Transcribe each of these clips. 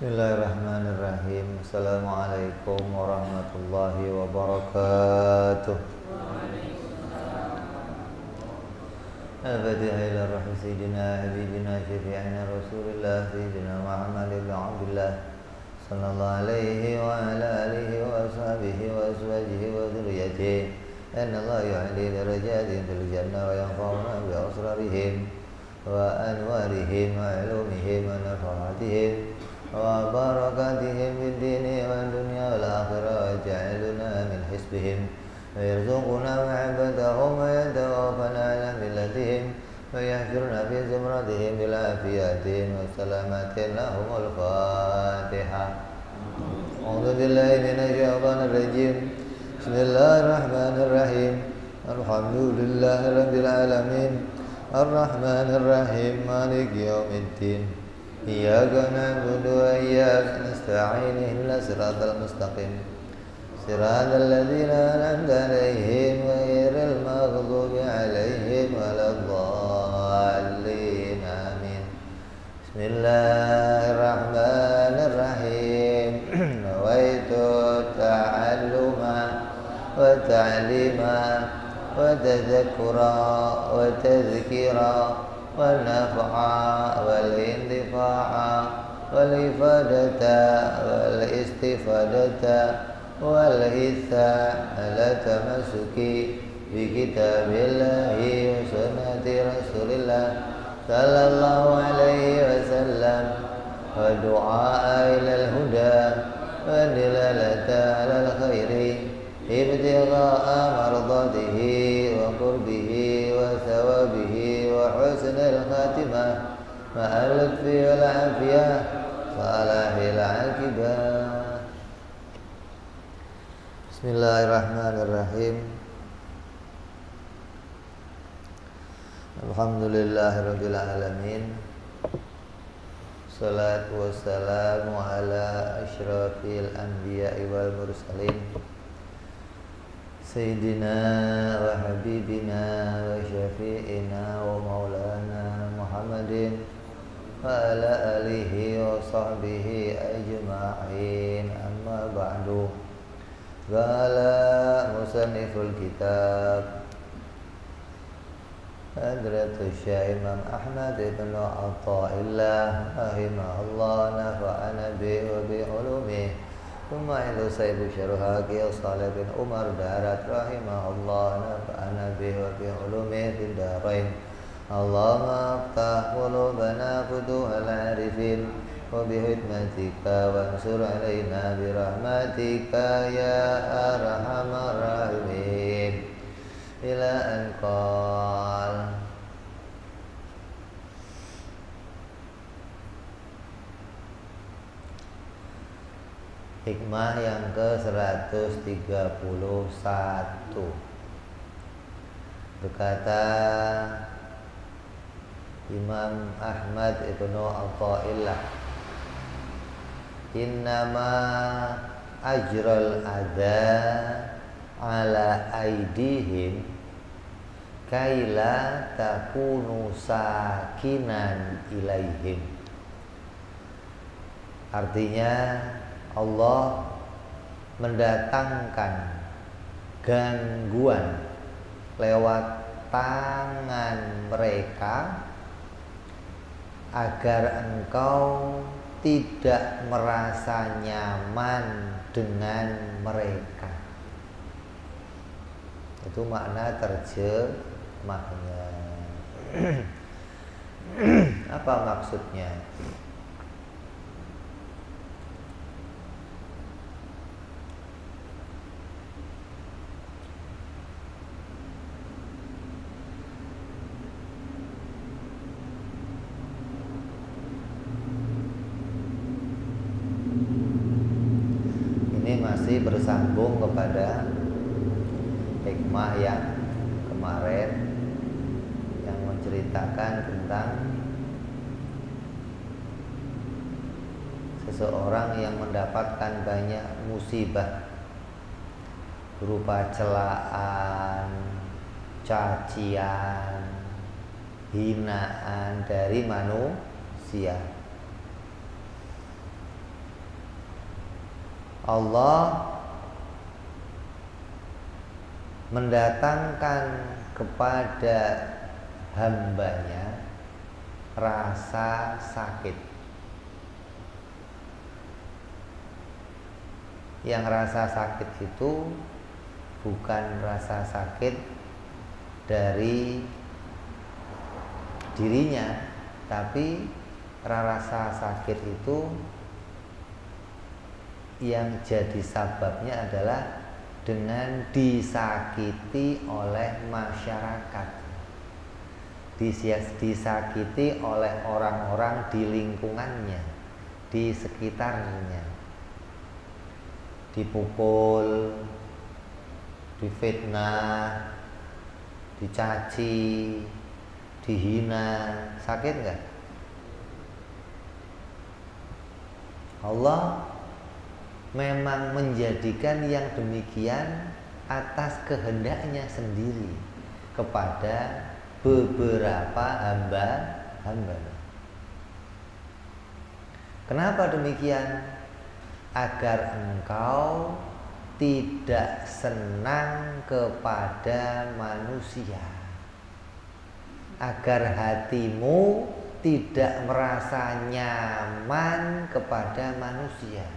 Bismillahirrahmanirrahim. Assalamualaikum warahmatullahi wabarakatuh. Al-Fatihah ila rahmi sayyidina habibina syafi'ina Rasulillah sayyidina Muhammad ibn Abdullah sallallahu alaihi wa ala alihi wa ashabihi wa azwajihi wa dhurriyyatihi. Inna Allah yu'ali darajatihim fil jannah wa yanfa'una bi asrarihim wa anwarihim wa ilumihim wa nafahatihim wa barakatihim fid dini wa dunya wal akhirah, waj'alna min hisbihim wa yarzuquna mahabbatahum wa yatawaffana ala millatihim wa yahshurna fi zumratihim bil afiyatin wa salamatin lahumul Fatihah. A'udzu billahi minasy syaithanir rajim. Bismillahirrahmanirrahim. Alhamdulillahi rabbil alamin. Ar-Rahmanir Rahim. Maliki yaumiddin. Iyyaka na'budu wa iyyaka nasta'in. Ihdinas siratal mustaqim. Siratal ladzina an'amta 'alaihim ghairil maghdubi 'alaihim waladdallin. Amin. Bismillahirrahmanirrahim. Nawaitu ta'alluma wa ta'lima wa tadhakkura wa tadhkira والنفع والانتفاع والإفادة والاستفادة والحث على التمسك بكتاب الله وسنة رسول الله صلى الله عليه وسلم والدعاء إلى الهدى والدلالة على الخير ابتغاء مرضاته وقربه وثوابه وحسن الخاتمة مع اللطف والعافية صلاح العاقبة. Bismillahirrahmanirrahim. Alhamdulillahirabbil alamin. Salatu wassalamu ala asyrafil anbiya'i wal mursalin Sayyidina wa habibina wa syafi'ina wa maulana Muhammadin wa ala alihi wa sahbihi ajma'in. Amma ba'du. Qala musanniful kitab Hadratus Syekh Imam Ahmad ibn Atha'illah rahimahullah, nafa'ana bi wa bi ulumihi. Thumma ilu sayyidu syarhaki Salih bin Umar Darat rahimahullah, nafa'ana bihi wa bi ulumihi fid darain. Allahumma aftah qulubana futuhal arifin wa bi hikmatika wansur alaina bi rahmatika ya arhamar rahimin. Ila an qala hikmah yang ke-131. Berkata Imam Ahmad ibnu Atha'illah, innama ajral adha ala aidihim kaila takunu sakinan ilaihim. Artinya, Allah mendatangkan gangguan lewat tangan mereka agar engkau tidak merasa nyaman dengan mereka. Itu makna terjemahnya. Apa maksudnya? Masih bersambung kepada hikmah yang kemarin yang menceritakan tentang seseorang yang mendapatkan banyak musibah berupa celaan, cacian, hinaan dari manusia. Allah mendatangkan kepada hambanya rasa sakit. Yang rasa sakit itu bukan rasa sakit dari dirinya, tapi rasa sakit itu yang jadi sababnya adalah dengan disakiti oleh masyarakat, disakiti oleh orang-orang di lingkungannya, di sekitarnya, dipukul, difitnah, dicaci, dihina. Sakit nggak? Allah memang menjadikan yang demikian atas kehendaknya sendiri kepada beberapa hamba. Kenapa demikian? Agar engkau tidak senang kepada manusia, agar hatimu tidak merasa nyaman kepada manusia,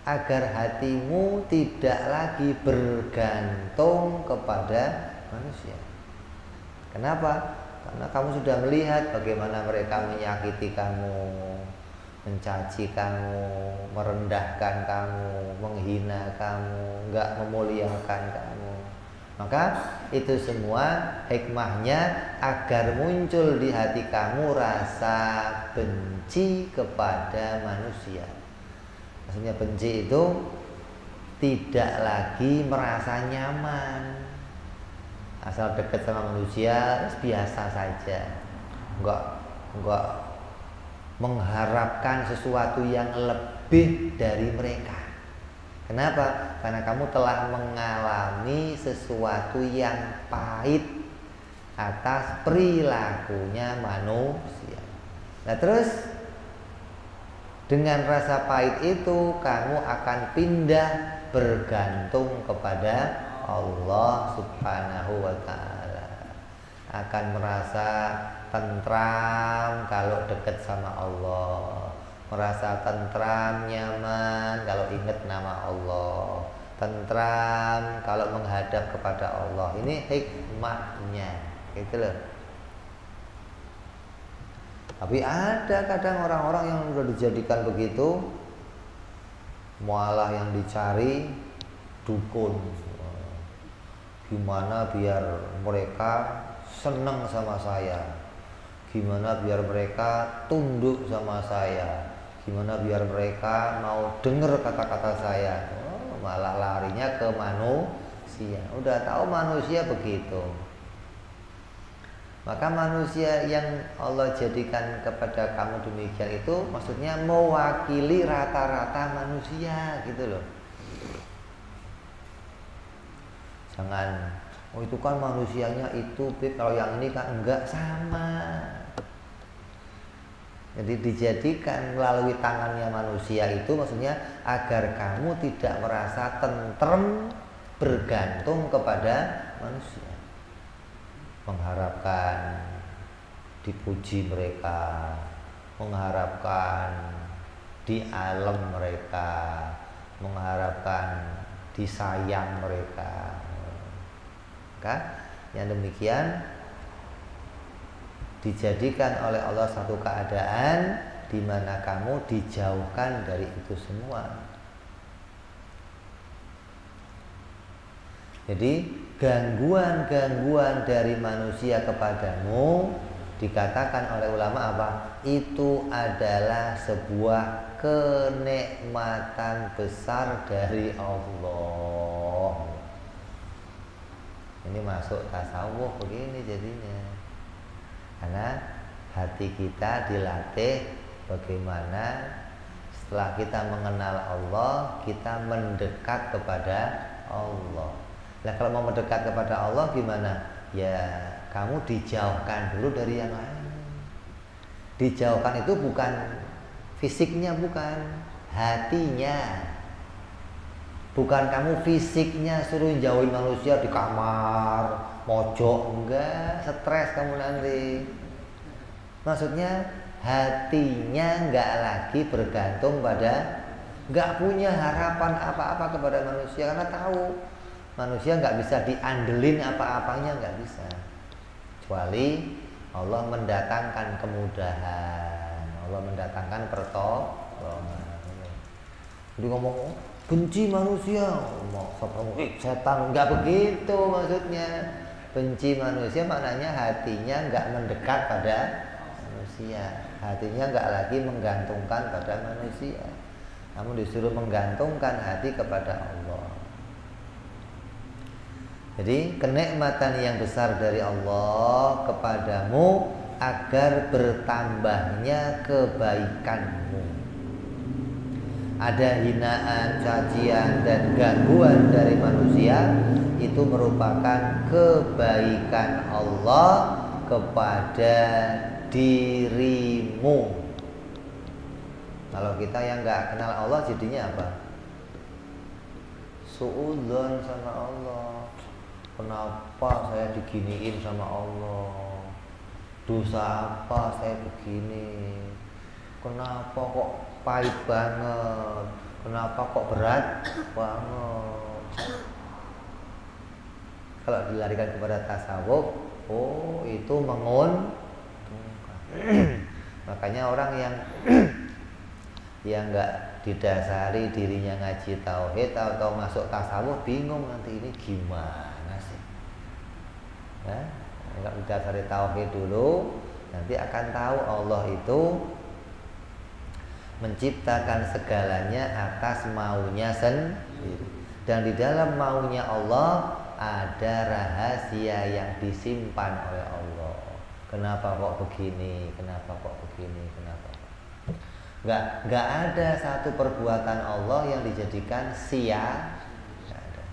agar hatimu tidak lagi bergantung kepada manusia. Kenapa? Karena kamu sudah melihat bagaimana mereka menyakiti kamu, mencaci kamu, merendahkan kamu, menghina kamu, enggak memuliakan kamu. Maka itu semua hikmahnya agar muncul di hati kamu rasa benci kepada manusia. Maksudnya benci itu tidak lagi merasa nyaman, asal dekat sama manusia biasa saja, enggak mengharapkan sesuatu yang lebih dari mereka. Kenapa? Karena kamu telah mengalami sesuatu yang pahit atas perilakunya manusia. Nah terus dengan rasa pahit itu kamu akan pindah bergantung kepada Allah Subhanahu wa ta'ala. Akan merasa tentram kalau dekat sama Allah, merasa tentram, nyaman kalau ingat nama Allah, tentram kalau menghadap kepada Allah. Ini hikmahnya, gitu loh. Tapi ada kadang orang-orang yang sudah dijadikan begitu, malah yang dicari dukun. Gimana biar mereka senang sama saya, gimana biar mereka tunduk sama saya, gimana biar mereka mau dengar kata-kata saya. Malah larinya ke manusia. Udah tahu manusia begitu. Maka manusia yang Allah jadikan kepada kamu demikian itu maksudnya mewakili rata-rata manusia, gitu loh. Jangan, oh itu kan manusianya itu, kalau yang ini kan enggak, sama. Jadi dijadikan melalui tangannya manusia itu maksudnya agar kamu tidak merasa tentrem bergantung kepada manusia, mengharapkan dipuji mereka, mengharapkan di alam mereka, mengharapkan disayang mereka. Maka yang demikian dijadikan oleh Allah satu keadaan di mana kamu dijauhkan dari itu semua. Jadi gangguan-gangguan dari manusia kepadamu dikatakan oleh ulama apa? Itu adalah sebuah kenikmatan besar dari Allah. Ini masuk tasawuf begini jadinya. Karena hati kita dilatih bagaimana setelah kita mengenal Allah, kita mendekat kepada Allah. Nah kalau mau mendekat kepada Allah gimana? Ya kamu dijauhkan dulu dari yang lain. Dijauhkan itu bukan fisiknya, bukan, hatinya. Bukan kamu fisiknya suruh jauhin manusia di kamar, pojok, enggak, stres kamu nanti. Maksudnya hatinya enggak lagi bergantung pada, enggak punya harapan apa-apa kepada manusia karena tahu manusia enggak bisa diandelin apa-apanya, enggak bisa. Kecuali Allah mendatangkan kemudahan, Allah mendatangkan pertolongan. Jadi ngomong benci manusia, setan, enggak begitu maksudnya. Benci manusia maknanya hatinya enggak mendekat pada manusia, hatinya enggak lagi menggantungkan pada manusia. Namun disuruh menggantungkan hati kepada Allah. Jadi kenikmatan yang besar dari Allah kepadamu agar bertambahnya kebaikanmu. Ada hinaan, cacian, dan gangguan dari manusia, itu merupakan kebaikan Allah kepada dirimu. Kalau kita yang nggak kenal Allah jadinya apa? Suudzon sama Allah. Kenapa saya diginiin sama Allah? Dosa apa saya begini? Kenapa kok pahit banget? Kenapa kok berat banget? Kalau dilarikan kepada tasawuf, oh itu menguntungkan. Makanya orang yang nggak didasari dirinya ngaji tauhid atau masuk tasawuf bingung nanti ini gimana sih? Ya, nggak didasari tauhid dulu, nanti akan tahu Allah itu menciptakan segalanya atas maunya sendiri. Dan di dalam maunya Allah ada rahasia yang disimpan oleh Allah. Kenapa kok begini? Kenapa kok begini? Kenapa kok? Nggak ada satu perbuatan Allah yang dijadikan sia. Nggak ada.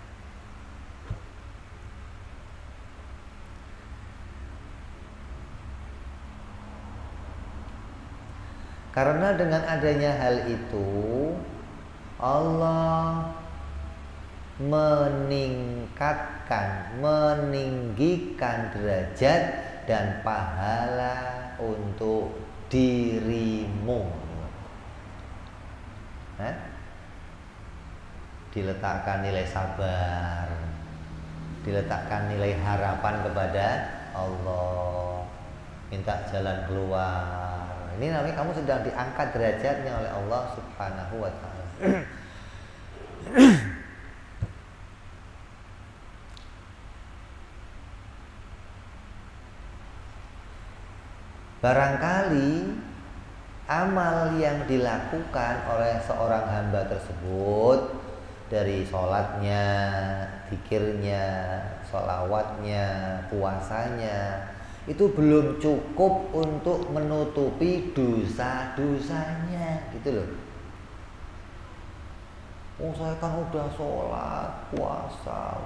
Karena dengan adanya hal itu Allah meninggikan derajat dan pahala untuk dirimu. Diletakkan nilai sabar, diletakkan nilai harapan kepada Allah, minta jalan keluar. Ini namanya kamu sedang diangkat derajatnya oleh Allah Subhanahu wa ta'ala. Barangkali amal yang dilakukan oleh seorang hamba tersebut, dari sholatnya, zikirnya, sholawatnya, puasanya, itu belum cukup untuk menutupi dosa-dosanya, gitu loh. Oh saya kan udah sholat, puasa,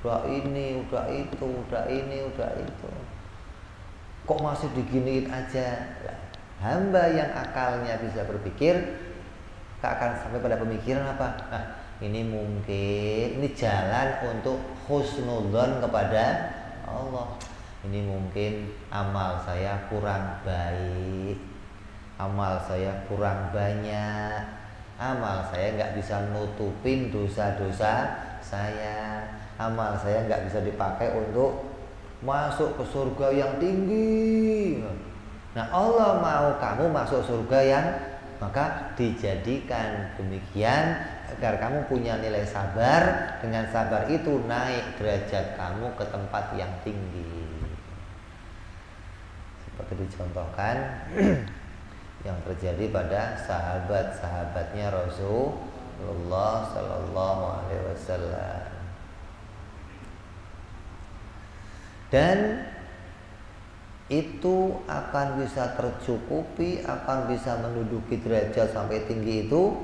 udah ini, udah itu, udah ini, udah itu, kok masih diginiin aja? Hamba yang akalnya bisa berpikir tak akan sampai pada pemikiran apa? Nah, ini mungkin ini jalan untuk husnudzon kepada Allah. Ini mungkin amal saya kurang baik, amal saya kurang banyak, amal saya nggak bisa nutupin dosa-dosa saya, amal saya nggak bisa dipakai untuk masuk ke surga yang tinggi. Nah Allah mau kamu masuk surga yang, maka dijadikan demikian agar kamu punya nilai sabar. Dengan sabar itu naik derajat kamu ke tempat yang tinggi. Seperti dicontohkan yang terjadi pada sahabat-sahabatnya Rasulullah Sallallahu Alaihi Wasallam. Dan itu akan bisa tercukupi, akan bisa menduduki derajat sampai tinggi itu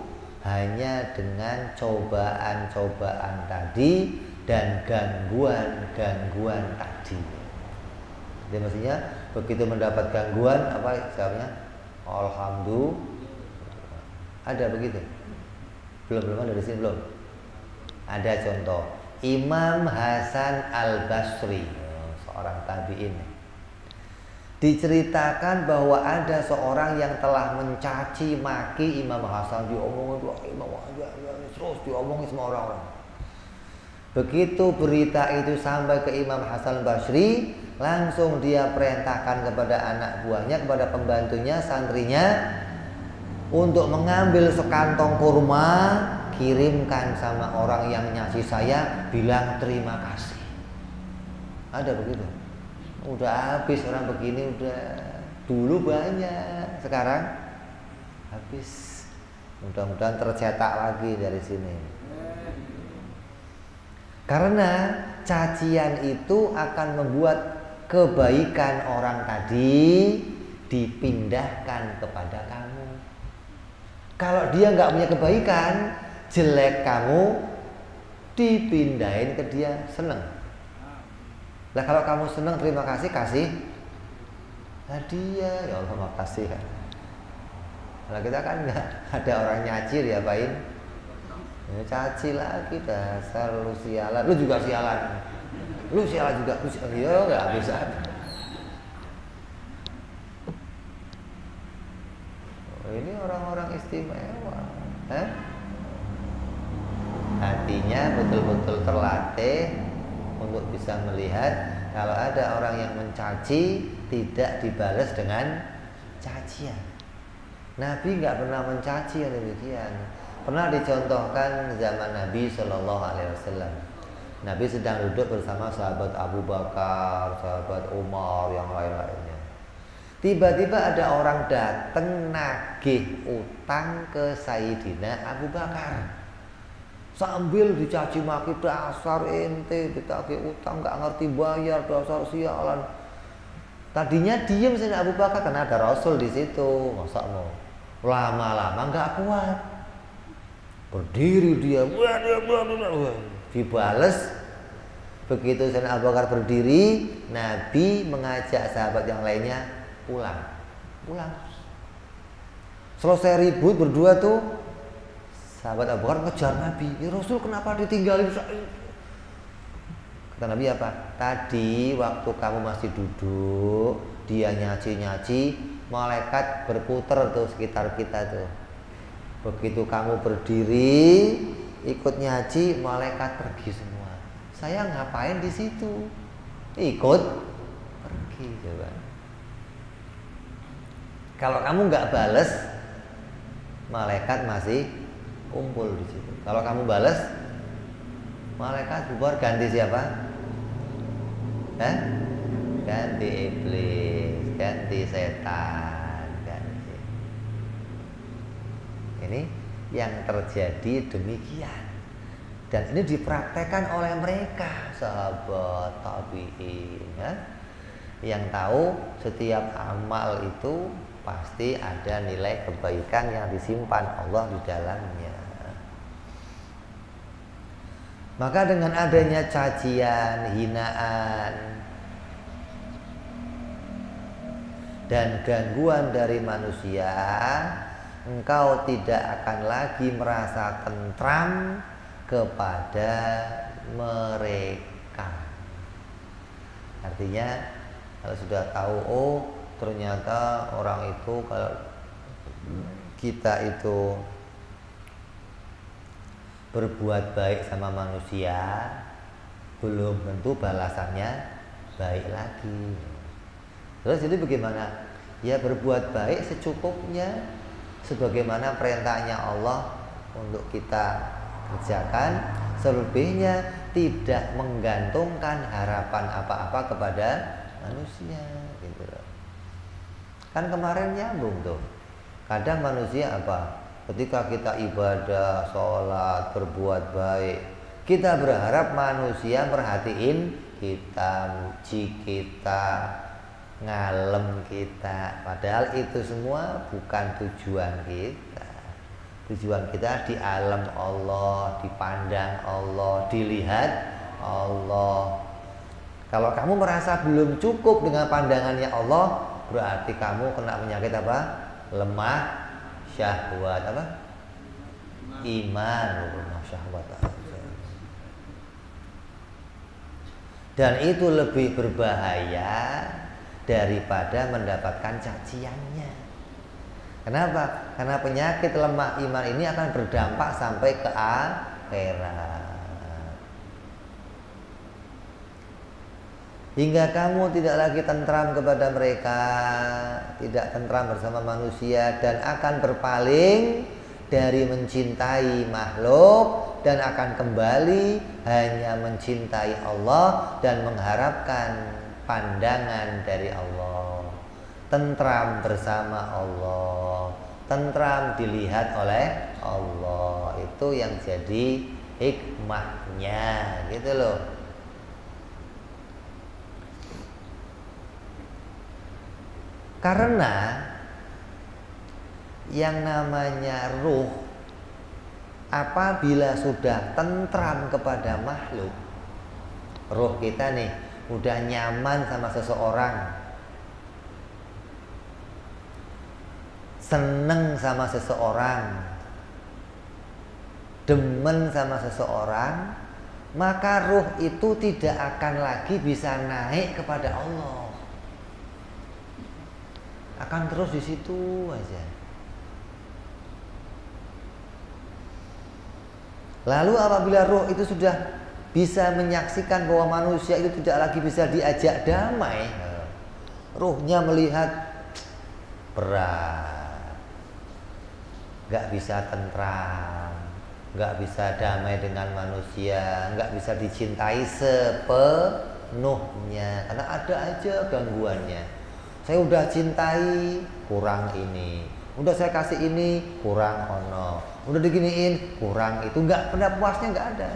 hanya dengan cobaan-cobaan tadi dan gangguan-gangguan tadi. Jadi maksudnya begitu mendapat gangguan apa jawabnya? Alhamdulillah. Ada begitu? Belum ada di sini belum. Ada contoh Imam Hasan Al-Basri, seorang tabi'in. Diceritakan bahwa ada seorang yang telah mencaci maki Imam Hasan, diomongin Imam Hasan, terus diomongin semua orang-orang. Begitu berita itu sampai ke Imam Hasan Basri, langsung dia perintahkan kepada anak buahnya, kepada pembantunya, santrinya, untuk mengambil sekantong kurma, kirimkan sama orang yang nyaci saya, bilang terima kasih. Ada begitu. Udah habis orang begini, udah dulu banyak, sekarang habis. Mudah-mudahan tercetak lagi dari sini. Karena cacian itu akan membuat kebaikan orang tadi dipindahkan kepada kamu. Kalau dia nggak punya kebaikan, jelek kamu dipindahin ke dia, seneng. Lah kalau kamu seneng, terima kasih, kasih hadiah. Ya Allah makasih kan. Kalau kita kan nggak ada orang nyaci, diapain? Ya, caci lagi, dasar lu sialan, lu juga sialan, lu sialan juga, lu sialan. Ya nggak bisa. Ini orang-orang istimewa, hatinya betul-betul terlatih untuk bisa melihat kalau ada orang yang mencaci tidak dibalas dengan cacian. Nabi nggak pernah mencaci yang demikian. Pernah dicontohkan zaman Nabi Shallallahu Alaihi Wasallam. Nabi sedang duduk bersama sahabat Abu Bakar, sahabat Umar, yang lain-lainnya. Tiba-tiba ada orang datang nagih utang ke Sayyidina Abu Bakar. Sambil dicaci maki, dasar ente ditagih utang nggak ngerti bayar, dasar sialan. Tadinya diem Sayyidina Abu Bakar karena ada Rasul di situ. Masa mau lama-lama nggak kuat, berdiri dia, dibales. Begitu Sayyidina Abu Bakar berdiri, Nabi mengajak sahabat yang lainnya pulang. Selesai ribut berdua tuh, sahabat Abu Bakar ngejar Nabi. Ya Rasul, kenapa ditinggalin? Kata Nabi apa? Tadi waktu kamu masih duduk, dia nyaci-nyaci, malaikat berputar tuh sekitar kita tuh. Begitu kamu berdiri ikut nyaci, malaikat pergi semua. Saya ngapain di situ? Ikut pergi, coba. Kalau kamu nggak bales, malaikat masih kumpul di situ. Kalau kamu bales, malaikat bubar, ganti siapa? Ganti iblis, ganti setan, ganti. Ini yang terjadi demikian. Dan ini dipraktekkan oleh mereka, sahabat tabi'in, ya? Yang tahu setiap amal itu pasti ada nilai kebaikan yang disimpan Allah di dalamnya. Maka dengan adanya cacian, hinaan, dan gangguan dari manusia, engkau tidak akan lagi merasa tentram kepada mereka. Artinya kalau sudah tahu, oh ternyata orang itu, kalau kita itu berbuat baik sama manusia, belum tentu balasannya baik lagi. Terus jadi bagaimana? Ya berbuat baik secukupnya, sebagaimana perintahnya Allah untuk kita kerjakan. Selebihnya tidak menggantungkan harapan apa-apa kepada manusia, gitu. Kan kemarin nyambung tuh. Kadang manusia apa? Ketika kita ibadah, sholat, berbuat baik, kita berharap manusia merhatiin kita, muji kita, ngalem kita. Padahal itu semua bukan tujuan kita. Tujuan kita di alam Allah, dipandang Allah, dilihat Allah. Kalau kamu merasa belum cukup dengan pandangannya Allah, berarti kamu kena penyakit apa? Lemah syahwat, apa? Iman, syahwat aja. Dan itu lebih berbahaya daripada mendapatkan caciannya. Kenapa? Karena penyakit lemah iman ini akan berdampak sampai ke akhirat. Hingga kamu tidak lagi tentram kepada mereka, tidak tentram bersama manusia, dan akan berpaling dari mencintai makhluk dan akan kembali hanya mencintai Allah dan mengharapkan pandangan dari Allah. Tentram bersama Allah, tentram dilihat oleh Allah. Itu yang jadi hikmahnya, gitu loh. Karena yang namanya ruh apabila sudah tentram kepada makhluk, ruh kita nih udah nyaman sama seseorang, seneng sama seseorang, demen sama seseorang, maka ruh itu tidak akan lagi bisa naik kepada Allah. Akan terus di situ aja. Lalu apabila ruh itu sudah bisa menyaksikan bahwa manusia itu tidak lagi bisa diajak damai, ruhnya melihat berat, gak bisa tentram, gak bisa damai dengan manusia, gak bisa dicintai sepenuhnya, karena ada aja gangguannya. Saya udah cintai, kurang ini. Udah saya kasih ini, kurang ono. Udah diginiin, kurang itu. Nggak, pernah puasnya nggak ada.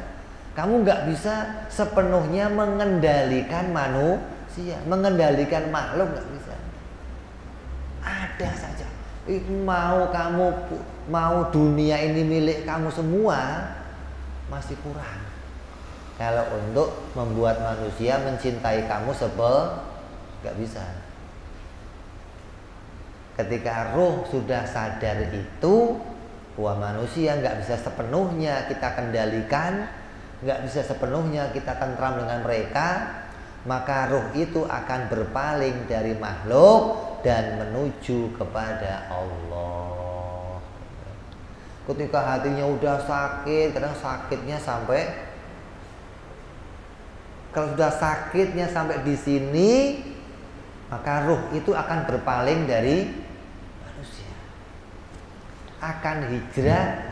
Kamu nggak bisa sepenuhnya mengendalikan manusia, mengendalikan makhluk nggak bisa. Ada saja. Mau dunia ini milik kamu semua, masih kurang. Kalau untuk membuat manusia mencintai kamu nggak bisa. Ketika ruh sudah sadar itu bahwa manusia nggak bisa sepenuhnya kita kendalikan, nggak bisa sepenuhnya kita tentram dengan mereka, maka ruh itu akan berpaling dari makhluk dan menuju kepada Allah. Ketika hatinya udah sakit, kadang sakitnya sampai, kalau sudah sakitnya sampai di sini, maka ruh itu akan berpaling dari akan hijrah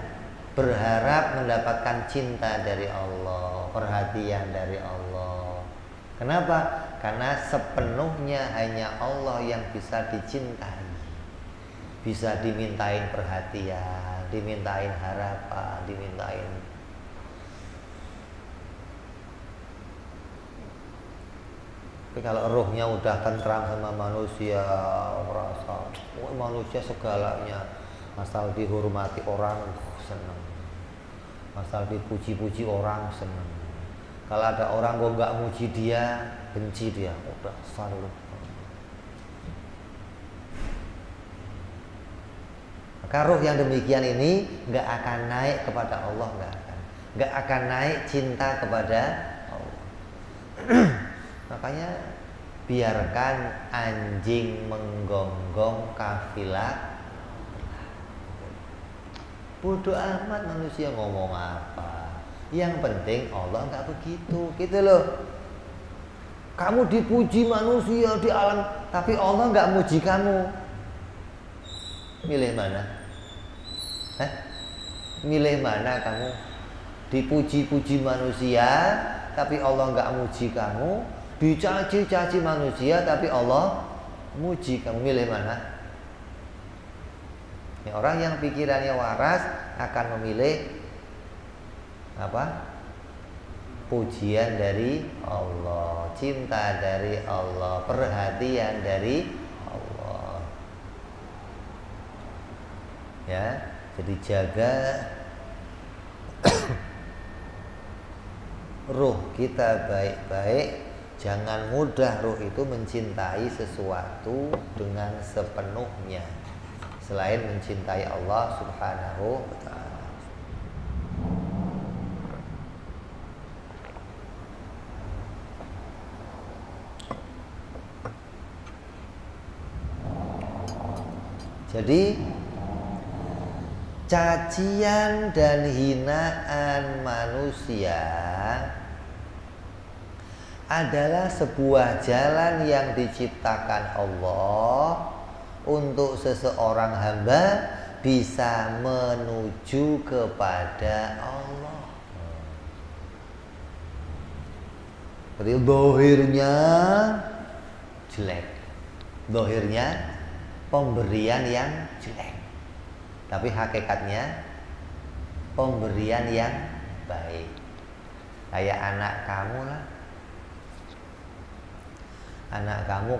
berharap mendapatkan cinta dari Allah, perhatian dari Allah. Kenapa? Karena sepenuhnya hanya Allah yang bisa dicintai, bisa dimintain perhatian, dimintain harapan, dimintain. Tapi kalau ruhnya udah tentram sama manusia, merasa manusia segalanya, asal dihormati orang seneng, asal dipuji-puji orang seneng. Kalau ada orang kok nggak muji dia, benci dia, udah selalu. Maka ruh yang demikian ini nggak akan naik kepada Allah, nggak akan naik cinta kepada Allah. Makanya biarkan anjing menggonggong kafilah. Bodoh amat manusia ngomong apa. Yang penting Allah nggak begitu, gitu loh. Kamu dipuji manusia di alam, tapi Allah nggak muji kamu. Milih mana? Milih mana kamu? Dipuji-puji manusia, tapi Allah nggak muji kamu. Dicaci-caci manusia, tapi Allah muji kamu. Milih mana? Orang yang pikirannya waras akan memilih apa? Pujian dari Allah, cinta dari Allah, perhatian dari Allah. Ya, jadi jaga ruh kita baik-baik. Jangan mudah ruh itu mencintai sesuatu dengan sepenuhnya selain mencintai Allah Subhanahu wa ta'ala. Jadi cacian dan hinaan manusia adalah sebuah jalan yang diciptakan Allah untuk seseorang hamba bisa menuju kepada Allah. Jadi dohirnya jelek, dohirnya pemberian yang jelek, tapi hakikatnya pemberian yang baik. Kayak anak kamu lah, anak kamu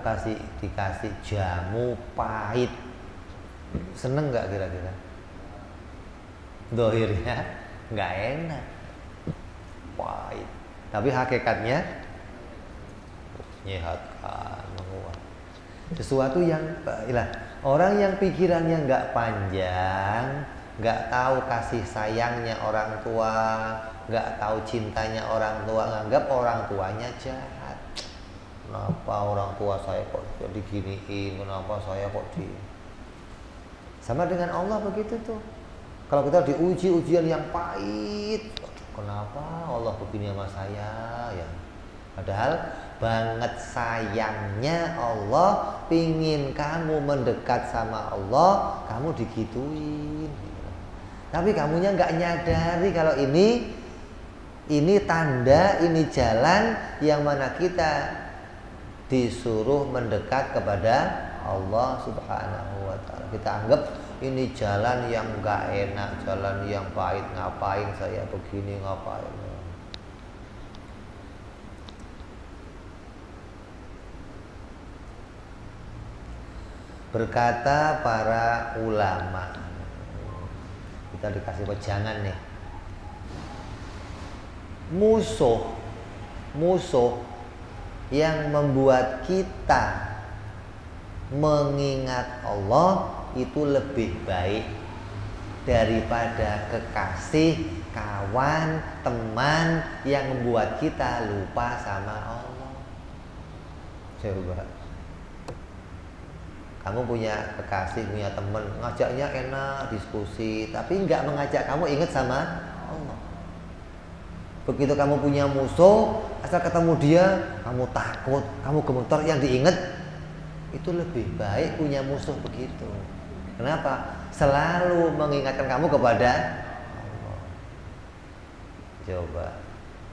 dikasih jamu pahit, seneng nggak kira-kira? Dohirnya nggak enak, pahit, tapi hakikatnya menyehatkan, menguat. Sesuatu yang baiklah. Orang yang pikirannya nggak panjang, nggak tahu kasih sayangnya orang tua, nggak tahu cintanya orang tua, nganggap orang tuanya jahat. Kenapa orang tua saya kok diginiin? Kenapa saya kok di... Sama dengan Allah begitu tuh. Kalau kita diuji ujian yang pahit, kenapa Allah begini sama saya ya? Padahal banget sayangnya Allah pingin kamu mendekat sama Allah, kamu digituin. Tapi kamunya nggak nyadari kalau ini tanda, ini jalan yang mana kita disuruh mendekat kepada Allah Subhanahu wa ta'ala. Kita anggap ini jalan yang nggak enak, jalan yang pahit, ngapain saya begini, ngapain. Berkata para ulama, kita dikasih wejangan nih, musuh yang membuat kita mengingat Allah itu lebih baik daripada kekasih, kawan, teman yang membuat kita lupa sama Allah. Coba, kamu punya kekasih, punya teman, ngajaknya enak, diskusi, tapi nggak mengajak kamu ingat sama Allah. Begitu kamu punya musuh, asal ketemu dia, kamu takut, kamu gemetar, yang diingat itu lebih baik punya musuh begitu. Kenapa? Selalu mengingatkan kamu kepada Allah. Coba,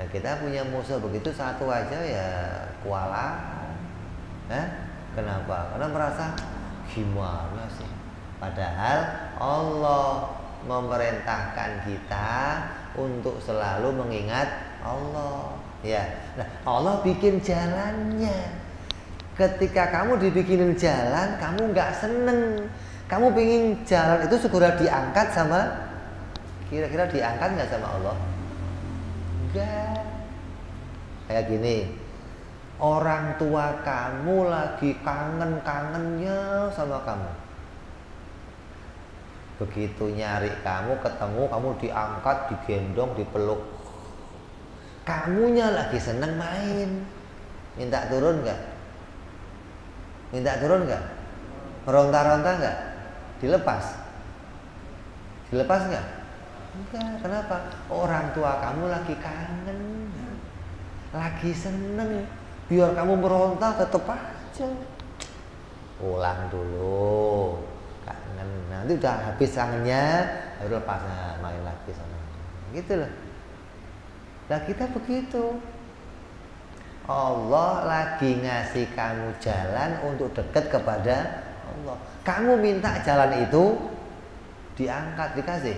nah kita punya musuh begitu satu aja ya kewalahan. Kenapa? Karena merasa gimana sih? Padahal Allah memerintahkan kita untuk selalu mengingat Allah. Ya, nah Allah bikin jalannya. Ketika kamu dibikinin jalan, kamu nggak seneng. Kamu pingin jalan itu segera diangkat sama, kira-kira diangkat nggak sama Allah? Enggak. Kayak gini, orang tua kamu lagi kangen-kangennya sama kamu. Begitu nyari kamu, ketemu, kamu diangkat, digendong, dipeluk. Kamunya lagi seneng main. Minta turun nggak? Minta turun nggak? Meronta-ronta nggak? Dilepas? Dilepas nggak? Enggak. Kenapa? Orang tua kamu lagi kangen, lagi seneng. Biar kamu meronta tetep aja. Pulang dulu, kangen. Nanti udah habis kangennya, baru lepas, main lagi sama. Gitu loh. Nah kita begitu. Allah lagi ngasih kamu jalan untuk dekat kepada Allah. Kamu minta jalan itu diangkat, dikasih.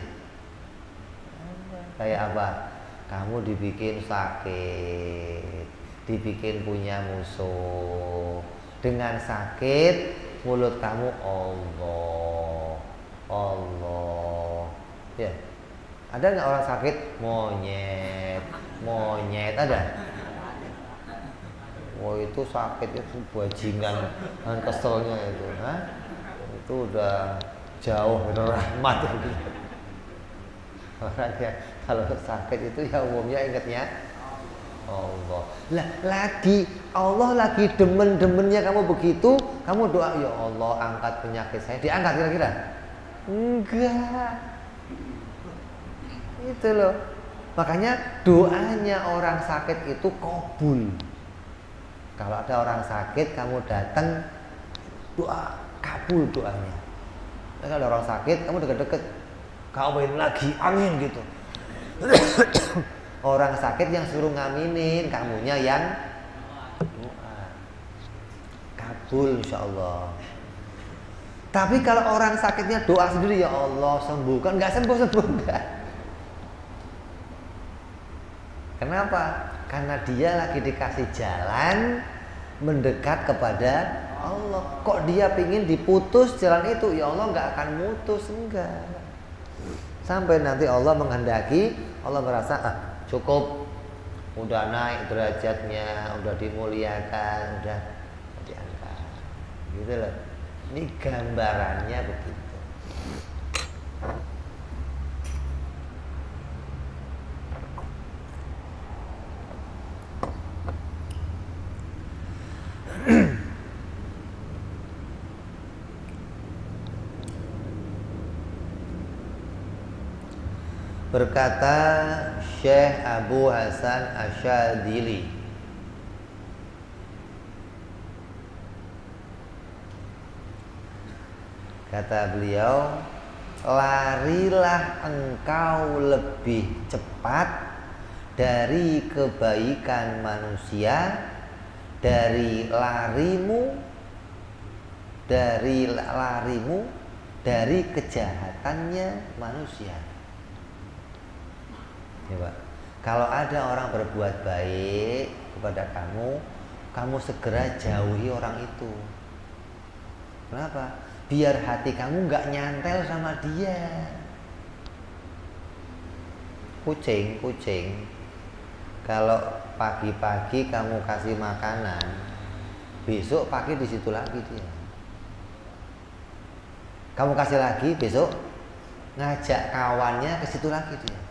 Kayak apa? Kamu dibikin sakit, dibikin punya musuh. Dengan sakit, mulut kamu Allah, Allah. Ya, ada nggak orang sakit monyet, monyet ada? Oh itu sakit itu bajingan dan keselnya itu, itu udah jauh dari rahmat itu. Orangnya kalau sakit itu ya umumnya ingatnya Allah. Lah lagi Allah lagi demen-demennya kamu begitu, Kamu doa, ya Allah angkat penyakit saya, diangkat kira-kira? Enggak. Itu loh. Makanya doanya orang sakit itu kabul. Kalau ada orang sakit kamu datang, doa kabul doanya. Kalau ada orang sakit kamu deket-deket, kawin lagi, amin gitu. Orang sakit yang suruh ngaminin, kamunya yang doa. Kabul insyaallah. Tapi kalau orang sakitnya doa sendiri, ya Allah sembuhkan, nggak sembuh enggak. Kenapa? Karena dia lagi dikasih jalan mendekat kepada Allah. Kok dia pingin diputus jalan itu? Ya Allah nggak akan mutus, enggak. Sampai nanti Allah menghendaki, Allah merasa cukup, udah naik derajatnya, udah dimuliakan, udah diangkat. Gitu loh. Ini gambarannya begitu. Berkata Syekh Abu Hasan Asyadzili, kata beliau, larilah engkau lebih cepat dari kebaikan manusia dari larimu dari kejahatannya manusia. Coba, kalau ada orang berbuat baik kepada kamu, kamu segera jauhi orang itu. Kenapa? Biar hati kamu nggak nyantel sama dia. Kucing, kalau pagi-pagi kamu kasih makanan, besok pagi di situ lagi dia. Kamu kasih lagi, besok ngajak kawannya ke situ lagi dia.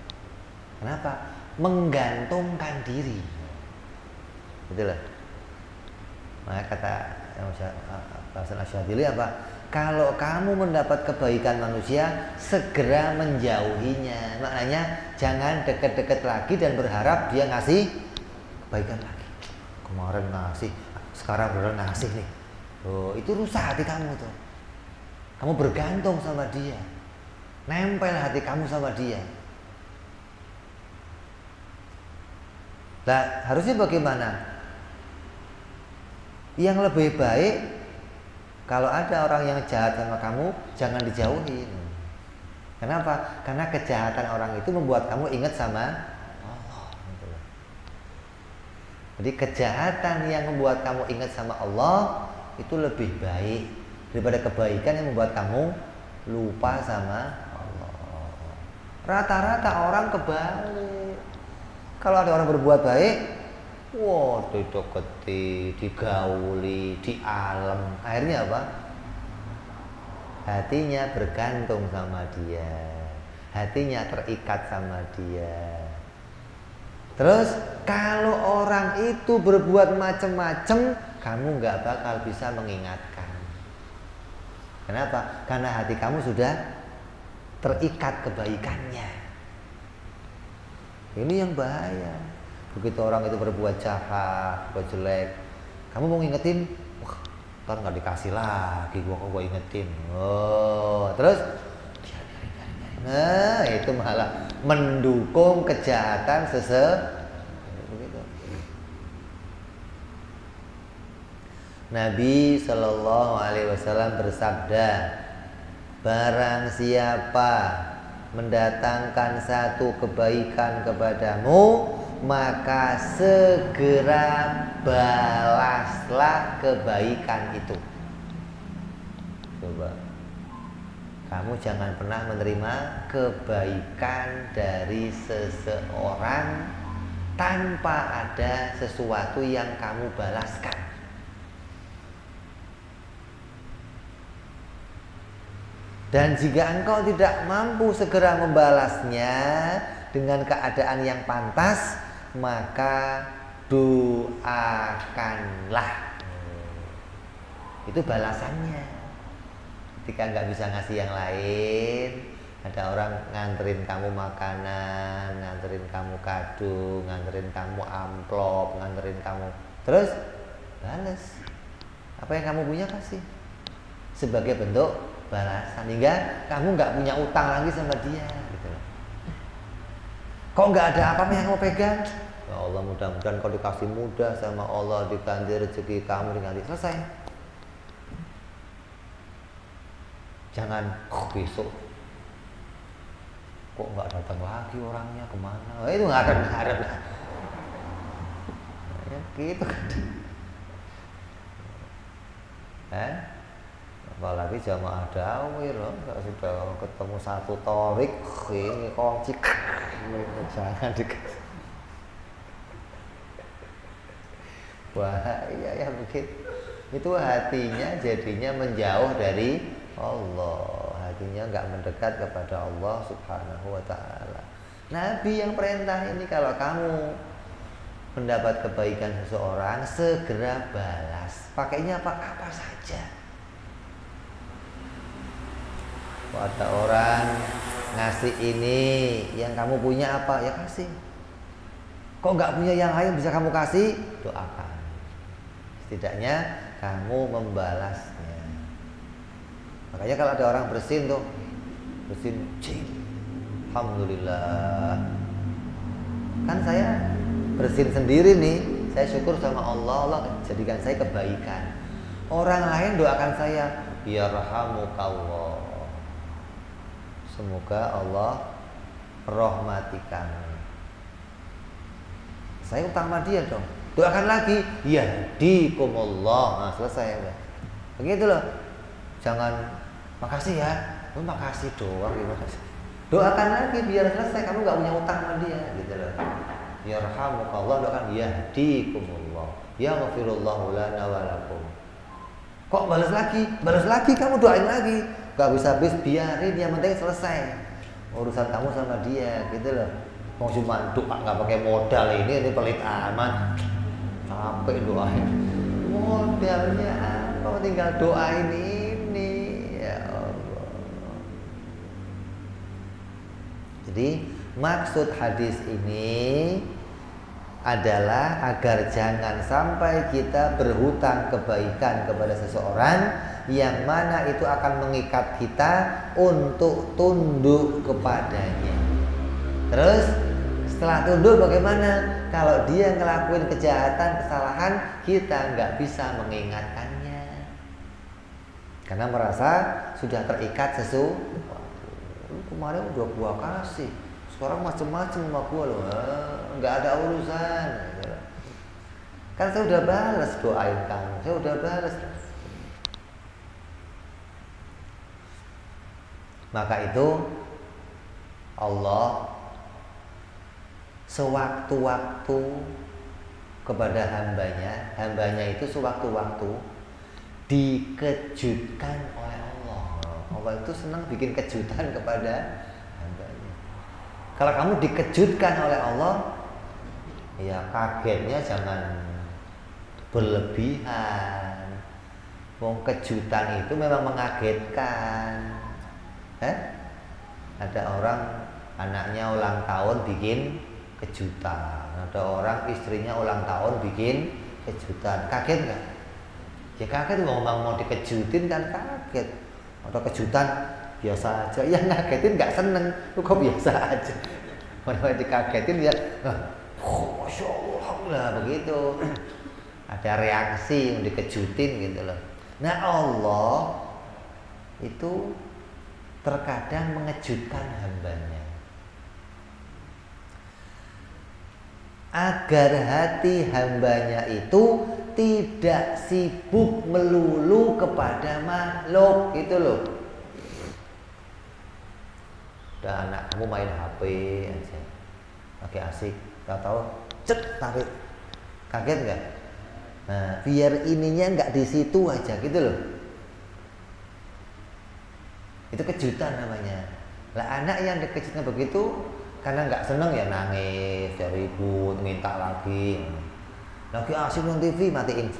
Kenapa? Menggantungkan diri. Itulah. Maka kata Hasan Asyadzili apa? Kalau kamu mendapat kebaikan manusia, segera menjauhinya. Maknanya jangan deket-deket lagi dan berharap dia ngasih kebaikan lagi. Kemarin ngasih, sekarang beneran ngasih nih. Oh, itu rusak hati kamu tuh. Kamu bergantung sama dia. Nempel hati kamu sama dia. Nah, harusnya bagaimana? Yang lebih baik, kalau ada orang yang jahat sama kamu, jangan dijauhin. Kenapa? Karena kejahatan orang itu membuat kamu ingat sama Allah. Jadi kejahatan yang membuat kamu ingat sama Allah itu lebih baik daripada kebaikan yang membuat kamu lupa sama Allah. Rata-rata orang kebalik. Kalau ada orang berbuat baik, wah, dideketi, digauli, dialem. Akhirnya apa? Hatinya bergantung sama dia. Hatinya terikat sama dia. Terus kalau orang itu berbuat macam-macam, kamu nggak bakal bisa mengingatkan. Kenapa? Karena hati kamu sudah terikat kebaikannya. Ini yang bahaya. Begitu orang itu berbuat jahat, berbuat jelek, kamu mau ngingetin, wah, ntar nggak dikasih lagi, gua ingetin. Oh, terus, nah itu malah mendukung kejahatan begitu. Nabi Shallallahu Alaihi Wasallam bersabda, barang siapa mendatangkan satu kebaikan kepadamu, maka segera balaslah kebaikan itu. Coba, kamu jangan pernah menerima kebaikan dari seseorang tanpa ada sesuatu yang kamu balaskan. Dan jika engkau tidak mampu segera membalasnya dengan keadaan yang pantas, maka doakanlah. Itu balasannya. Ketika nggak bisa ngasih yang lain, ada orang nganterin kamu makanan, nganterin kamu kado, nganterin kamu amplop, nganterin kamu, terus balas. Apa yang kamu punya kasih sebagai bentuk balasan, hingga kamu nggak punya utang lagi sama dia gitu. Kok nggak ada apa-apa yang kamu pegang? Ya Allah, mudah-mudahan kau dikasih mudah sama Allah, diganti rezeki kamu, diganti, selesai. Jangan besok kok nggak datang lagi orangnya, kemana? Itu nggak akan ada lah. Ya, gitu kan. Apalagi jamaah dawir loh, nggak sudah ketemu satu torik, ini kunci, jangan dikasih. Bahaya ya begitu. Itu hatinya jadinya menjauh dari Allah, hatinya nggak mendekat kepada Allah Subhanahu wa ta'ala. Nabi yang perintah ini, kalau kamu mendapat kebaikan seseorang, segera balas. Pakainya apa saja. Kalau ada orang ngasih ini, yang kamu punya apa, ya kasih. Kok nggak punya yang lain bisa kamu kasih, doakan. Setidaknya kamu membalasnya. Makanya kalau ada orang bersin tuh, bersin, alhamdulillah. Kan saya bersin sendiri nih, saya syukur sama Allah, Allah jadikan saya kebaikan. Orang lain doakan saya, yarhamukallah, semoga Allah rahmati kamu. Saya utang sama dia dong, doakan lagi, yahdikumullah. Nah, selesai ya. Begitu loh. Jangan makasih ya, makasih doang, makasih. Doakan lagi biar selesai, kamu nggak punya utang sama dia, gitu loh. Yarhamukallah, doakan yahdikumullah, yaghfirullahu lana wa lakum. Kok balas lagi, kamu doain lagi. Gak bisa habis, biarin, yang penting selesai urusan kamu sama dia, gitu loh. Mau cuma doa nggak pakai modal, ini pelit amat, capek doain. Modalnya apa? Tinggal doain ini, ya Allah. Jadi maksud hadis ini adalah agar jangan sampai kita berhutang kebaikan kepada seseorang yang mana itu akan mengikat kita untuk tunduk kepadanya. Terus setelah tunduk bagaimana? Kalau dia ngelakuin kejahatan, kesalahan, kita nggak bisa mengingatkannya karena merasa sudah terikat sesuatu. Kemarin udah gua kasih, sekarang macem-macem sama gua loh, nggak ada urusan. Kan saya udah balas doain kamu, saya udah balas. Maka itu Allah sewaktu-waktu kepada hambanya itu sewaktu-waktu dikejutkan oleh Allah. Allah itu senang bikin kejutan kepada hambanya. Kalau kamu dikejutkan oleh Allah, ya kagetnya jangan berlebihan. Wong kejutan itu memang mengagetkan. Ada orang anaknya ulang tahun bikin kejutan, ada orang istrinya ulang tahun bikin kejutan, kaget nggak? Ya kaget, mau dikejutin kan kaget. Ada kejutan biasa aja, yang ngagetin nggak seneng, lu kok biasa aja. Mau dikagetin ya, masya Allah begitu. Ada reaksi yang dikejutin gitu loh. Nah Allah itu terkadang mengejutkan hambanya agar hati hambanya itu tidak sibuk melulu kepada makhluk, gitu loh. Udah anak kamu main HP aja, lagi asik, tahu cet tarik, kaget nggak? Nah, biar ininya nggak di situ aja, gitu loh. Itu kejutan namanya. Lah anak yang dikejutkan begitu karena nggak seneng ya nangis, ya ribut, minta lagi asik nonton TV, matiin.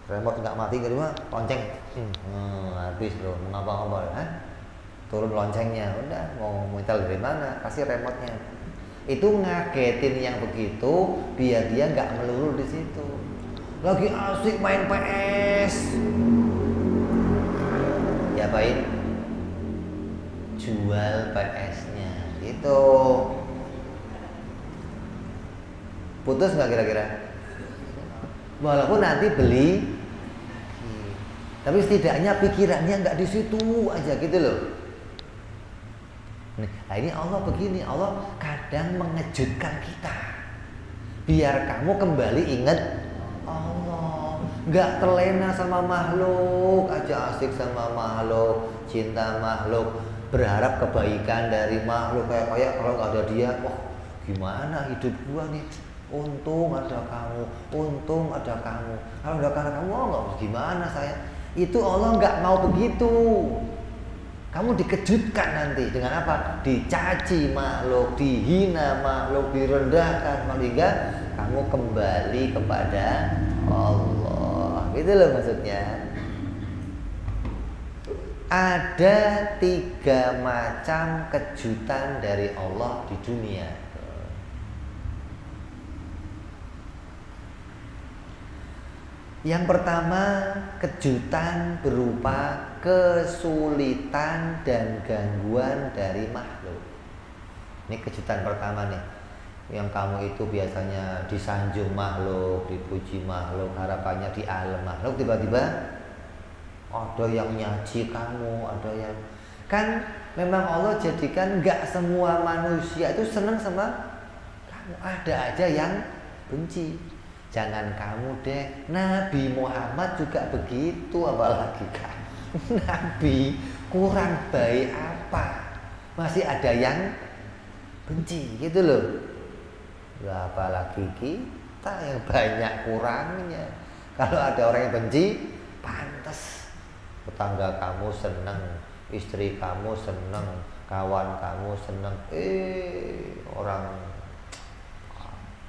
Remote nggak mati ke rumah, lonceng. Habis loh, mengapa-ngapa, turun loncengnya, udah mau mutel dari mana, kasih remote-nya. Itu ngagetin yang begitu, biar dia nggak melulu di situ. Lagi asik main PS, diapain? Jual PS-nya, gitu. Putus nggak kira-kira? Walaupun nanti beli, tapi setidaknya pikirannya nggak di situ aja gitu loh. Nah ini Allah begini, Allah kadang mengejutkan kita, biar kamu kembali ingat Allah, nggak terlena sama makhluk aja, asik sama makhluk, cinta makhluk, berharap kebaikan dari makhluk, kayak kalau nggak ada dia, wah gimana hidup gua nih. Untung ada kamu, untung ada kamu. Kalau nggak ada kamu, oh nggak gimana saya. Itu Allah nggak mau begitu. Kamu dikejutkan nanti dengan apa? Dicaci makhluk, dihina makhluk, direndahkan, hingga kamu kembali kepada Allah. Gitu loh maksudnya. Ada 3 macam kejutan dari Allah di dunia. Yang pertama, kejutan berupa kesulitan dan gangguan dari makhluk. Ini kejutan pertama nih. Yang kamu itu biasanya disanjung makhluk, dipuji makhluk, harapannya di alam makhluk, tiba-tiba ada yang nyaji kamu, ada yang... Kan memang Allah jadikan gak semua manusia itu senang sama kamu. Ada aja yang benci. Jangan kamu deh, Nabi Muhammad juga begitu, apalagi kan Nabi kurang baik apa, masih ada yang benci gitu loh. Lah apalagi kita yang banyak kurangnya. Kalau ada orang yang benci, pantas tetangga kamu seneng, istri kamu seneng, kawan kamu seneng, orang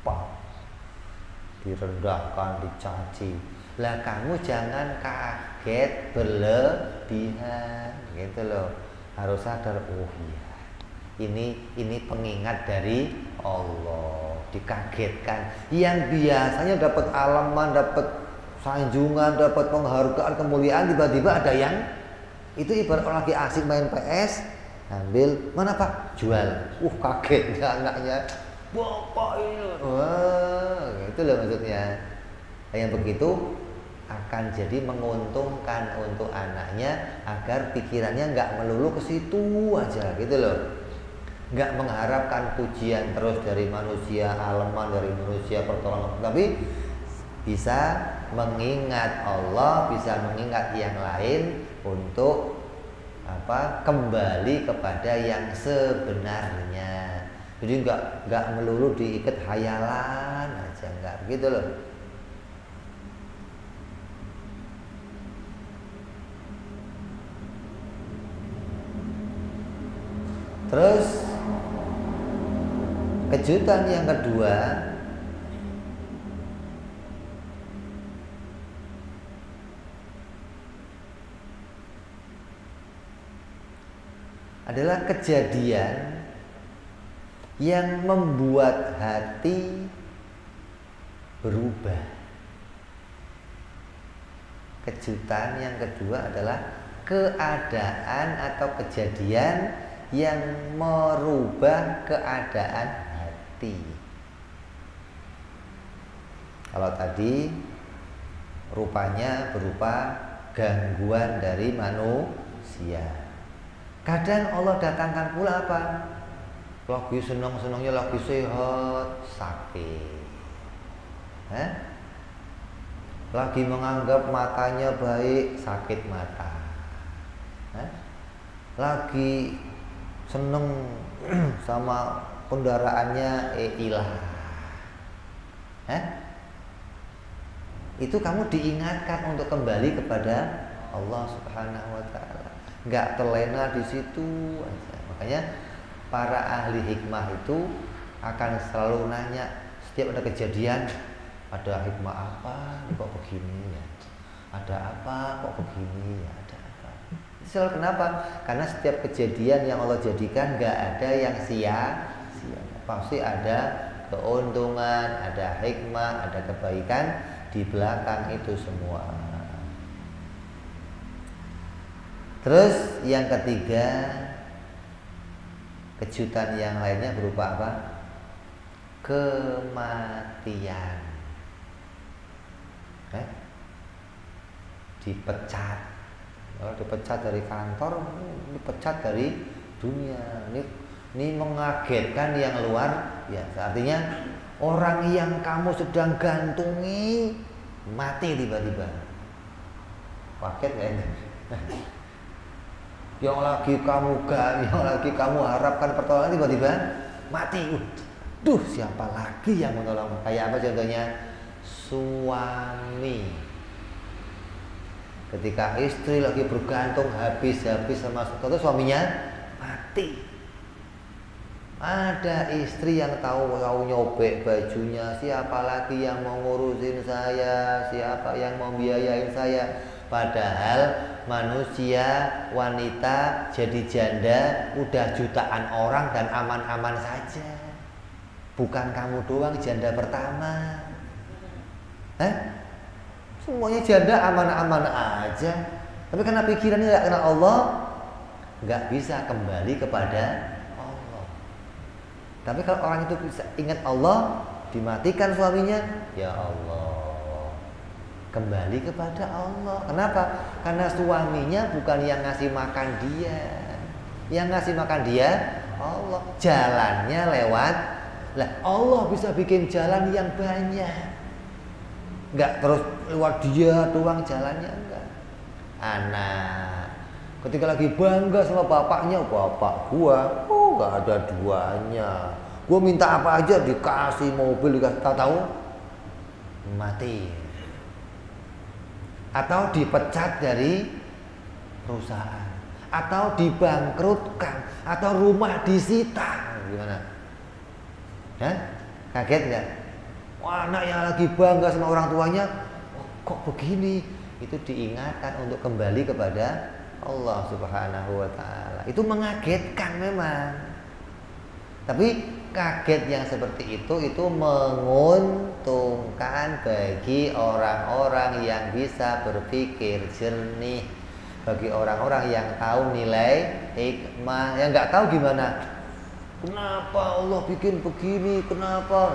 apa direndahkan, dicaci. Lah kamu jangan kaget berlebihan gitu loh. Harus sadar, oh iya, ini pengingat dari Allah. Dikagetkan. Yang biasanya dapat alaman, dapat sanjungan, dapat penghargaan, kemuliaan, tiba-tiba ada yang itu ibarat orang lagi asik main PS, ambil, mana Pak? Jual. Kaget anaknya. Bapak ini, wah, itu loh maksudnya. Yang begitu akan jadi menguntungkan untuk anaknya agar pikirannya nggak melulu ke situ aja, gitu loh. Nggak mengharapkan pujian terus dari manusia, aleman dari manusia, pertolongan, tapi bisa mengingat Allah, bisa mengingat yang lain untuk apa? Kembali kepada yang sebenarnya. Jadi nggak melulu diikat hayalan aja, nggak begitu loh. Terus kejutan yang kedua adalah kejadian yang membuat hati berubah. Kejutan yang kedua adalah keadaan atau kejadian yang merubah keadaan hati. Kalau tadi rupanya berupa gangguan dari manusia. Kadang Allah datangkan pula apa? Lagi senang-senangnya, lagi sehat, sakit. Lagi menganggap matanya baik, sakit mata. Lagi seneng sama kendaraannya, hilang. Itu kamu diingatkan untuk kembali kepada Allah Subhanahu wa Ta'ala. Nggak terlena di situ aja. Makanya para ahli hikmah itu akan selalu nanya setiap ada kejadian, ada hikmah apa? Kok begini ya? Ada apa kok begini? Ada apa? Selalu kenapa? Karena setiap kejadian yang Allah jadikan gak ada yang sia-sia. Pasti ada keuntungan, ada hikmah, ada kebaikan di belakang itu semua. Terus yang ketiga, kejutan yang lainnya berupa apa? Kematian. Dipecat. Kalau dipecat dari kantor, dipecat dari dunia. Ini mengagetkan yang luar biasa. Artinya orang yang kamu sedang gantungi mati tiba-tiba. Kaget kayaknya. Yang lagi kamu harapkan pertolongan tiba-tiba mati. Duh, siapa lagi yang menolong? Kayak apa contohnya? Suami. Ketika istri lagi bergantung habis sama suaminya mati. Ada istri yang tahu nyobek bajunya, siapa lagi yang mau ngurusin saya, siapa yang mau biayain saya. Padahal manusia, wanita jadi janda udah jutaan orang dan aman-aman saja. Bukan kamu doang janda pertama. Semuanya janda aman-aman aja. Tapi karena pikirannya tidak kenal Allah, nggak bisa kembali kepada Allah. Tapi kalau orang itu bisa ingat Allah, dimatikan suaminya, ya Allah, kembali kepada Allah. Kenapa? Karena suaminya bukan yang ngasih makan dia. Yang ngasih makan dia Allah. Jalannya lewat. Lah Allah bisa bikin jalan yang banyak. Enggak terus lewat dia doang jalannya, enggak. Anak ketika lagi bangga sama bapaknya, bapak gua enggak ada duanya. Gua minta apa aja dikasih mobil, dikasih, tahu mati. Atau dipecat dari perusahaan, atau dibangkrutkan, atau rumah disita. Gimana? Kaget enggak? Wah, anak yang lagi bangga sama orang tuanya, kok begini? Itu diingatkan untuk kembali kepada Allah Subhanahu wa ta'ala. Itu mengagetkan memang. Tapi kaget yang seperti itu menguntungkan bagi orang-orang yang bisa berpikir jernih, bagi orang-orang yang tahu nilai hikmah. Yang nggak tahu gimana? Kenapa Allah bikin begini? Kenapa?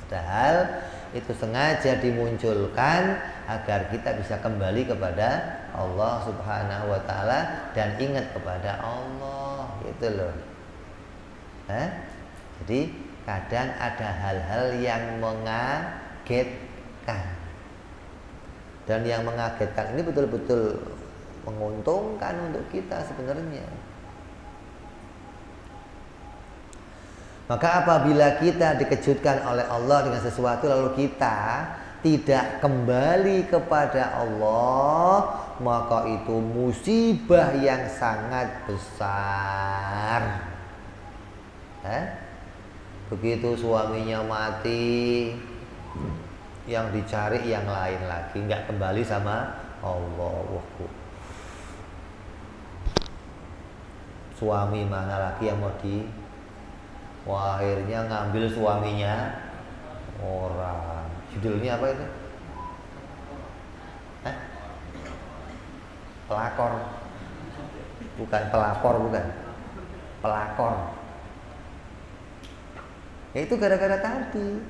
Padahal itu sengaja dimunculkan agar kita bisa kembali kepada Allah Subhanahu wa ta'ala dan ingat kepada Allah, gitu loh. Jadi kadang ada hal-hal yang mengagetkan. Dan yang mengagetkan ini betul-betul menguntungkan untuk kita sebenarnya. Maka apabila kita dikejutkan oleh Allah dengan sesuatu lalu kita tidak kembali kepada Allah, maka itu musibah yang sangat besar. Begitu suaminya mati, yang dicari yang lain lagi, nggak kembali sama Allah. Suami mana lagi yang mau Wah, akhirnya ngambil suaminya orang. Judulnya apa itu? Pelakor. Bukan pelapor, bukan. Pelakor. Ya itu gara-gara tadi.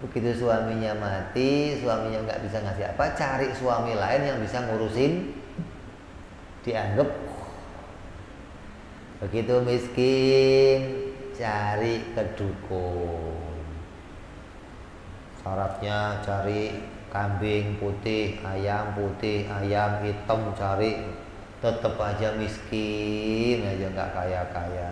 Begitu suaminya mati, suaminya nggak bisa ngasih apa, cari suami lain yang bisa ngurusin. Dianggap begitu miskin, cari kedukun. Syaratnya cari kambing putih, ayam hitam, cari. Tetap aja miskin aja, nggak kaya-kaya.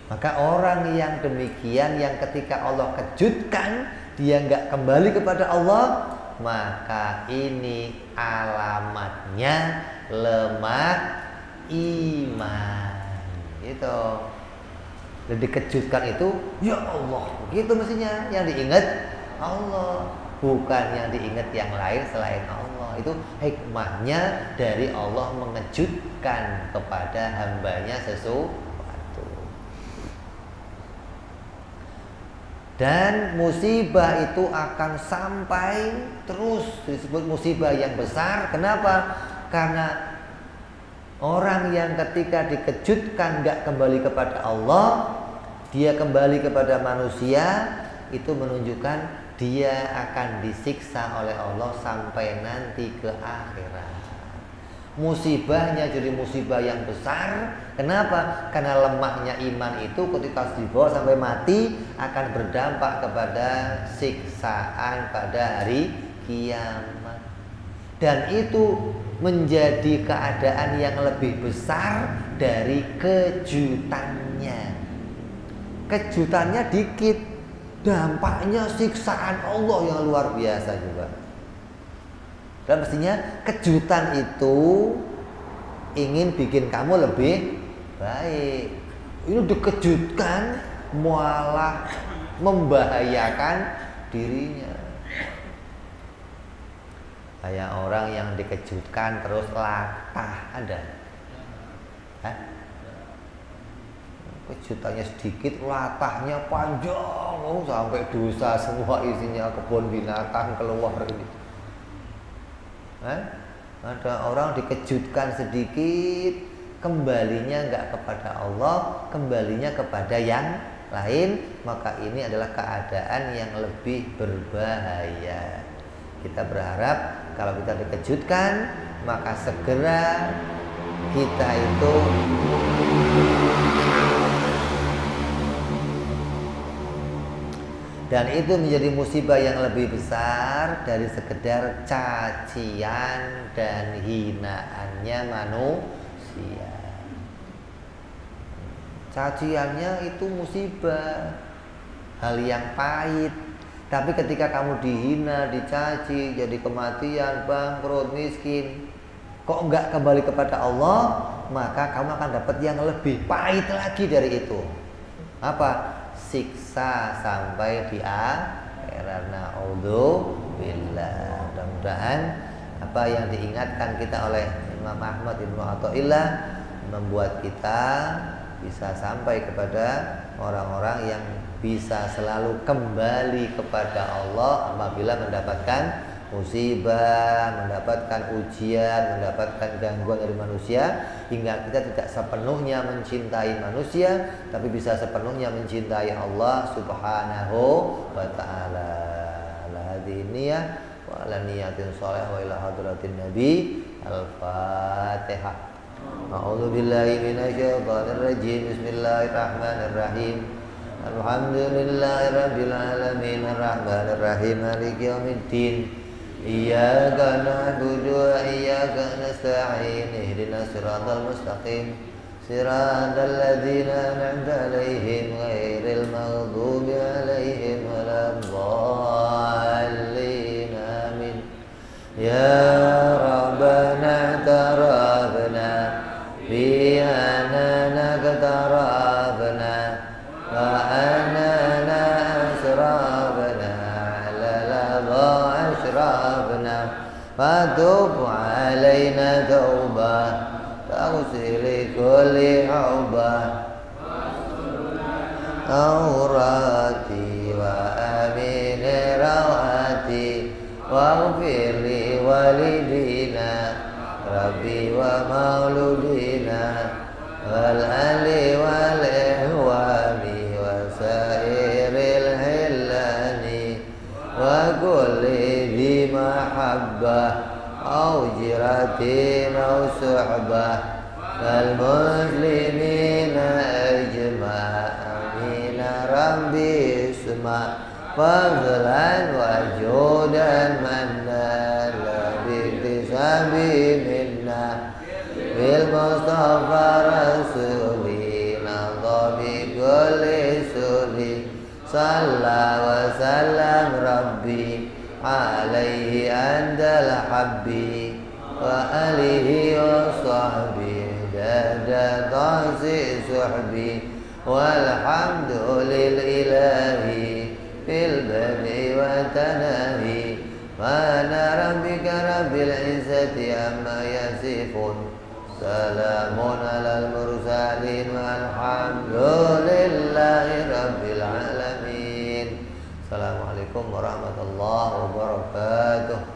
Maka orang yang demikian, yang ketika Allah kejutkan dia nggak kembali kepada Allah, maka ini alamatnya lemah iman. Itu. Dan dikejutkan itu, ya Allah, begitu mestinya. Yang diingat Allah. bukan yang diingat yang lain selain Allah. Itu hikmahnya dari Allah mengejutkan kepada hambanya sesuatu. Dan musibah itu akan sampai terus, disebut musibah yang besar. Kenapa? Karena orang yang ketika dikejutkan gak kembali kepada Allah, dia kembali kepada manusia, itu menunjukkan dia akan disiksa oleh Allah sampai nanti ke akhirat. Musibahnya jadi musibah yang besar. Kenapa? Karena lemahnya iman itu ketika dibawa sampai mati akan berdampak kepada siksaan pada hari kiamat. Dan itu menjadi keadaan yang lebih besar dari kejutannya. Kejutannya dikit, dampaknya siksaan Allah yang luar biasa juga. Dan mestinya kejutan itu ingin bikin kamu lebih baik. Ini dikejutkan malah membahayakan dirinya. Kayak orang yang dikejutkan terus latah, ada? Hah? Kejutannya sedikit, latahnya panjang, sampai dosa semua isinya, kebun binatang keluar ini. Ada orang dikejutkan sedikit, kembalinya nggak kepada Allah, kembalinya kepada yang lain, maka ini adalah keadaan yang lebih berbahaya. Kita berharap kalau kita dikejutkan, maka segera kita itu dan itu menjadi musibah yang lebih besar dari sekedar cacian dan hinaannya manusia. Caciannya itu musibah, hal yang pahit. Tapi ketika kamu dihina, dicaci, jadi kematian, bangkrut, miskin, kok enggak kembali kepada Allah, maka kamu akan dapat yang lebih pahit lagi dari itu. Apa? Siksa sampai di akhirat. Na'udzubillah. Mudah-mudahan apa yang diingatkan kita oleh Imam Ahmad Ibnu Athaillah membuat kita bisa sampai kepada orang-orang yang bisa selalu kembali kepada Allah apabila mendapatkan musibah, mendapatkan ujian, mendapatkan gangguan dari manusia, hingga kita tidak sepenuhnya mencintai manusia, tapi bisa sepenuhnya mencintai Allah Subhanahu wa ta'ala. Ala hadhihi niyyah wa ala niyatin shalihah wa ila hadratin nabi. Al-Fatihah. A'udzu billahi minasyaitonir rajim. Bismillahirrahmanirrahim. Alhamdulillahirabbil alamin arrahmanir rahim maliki yaumiddin. Iyyaka na'budu wa iyyaka nasta'in. Ihdinas siratal mustaqim. Siratal ladzina an'amta 'alaihim ghairil maghdubi 'alaihim waladdallin. Amin. Ya Rabbana tarabna bi anana tarabna wa anana asrabna 'ala al-adha ashrabna fatub 'alaina taubah taghsil kulli haubah aurati wa amin rawati waghfir li walidina rabbi wa mauludina wal ali wal ihwani wa sairil hillani wa kulli di mahabbah au jiratin au suhbah wal muslimina ajma'ina rabbi isma' fadlan wa judan manna biktisabi minna bil mustafa rasuli nadha bi kulli suli salla wa sallam rabbi alaihi andal habbi wa alihi wa sahbihi dada tasi suhbi walhamdulillah في البدء والتناهي سبحان ربك رب العزة عما يصفون سلام على المرسلين والحمد لله رب العالمين. Assalamualaikum warahmatullahi wabarakatuh.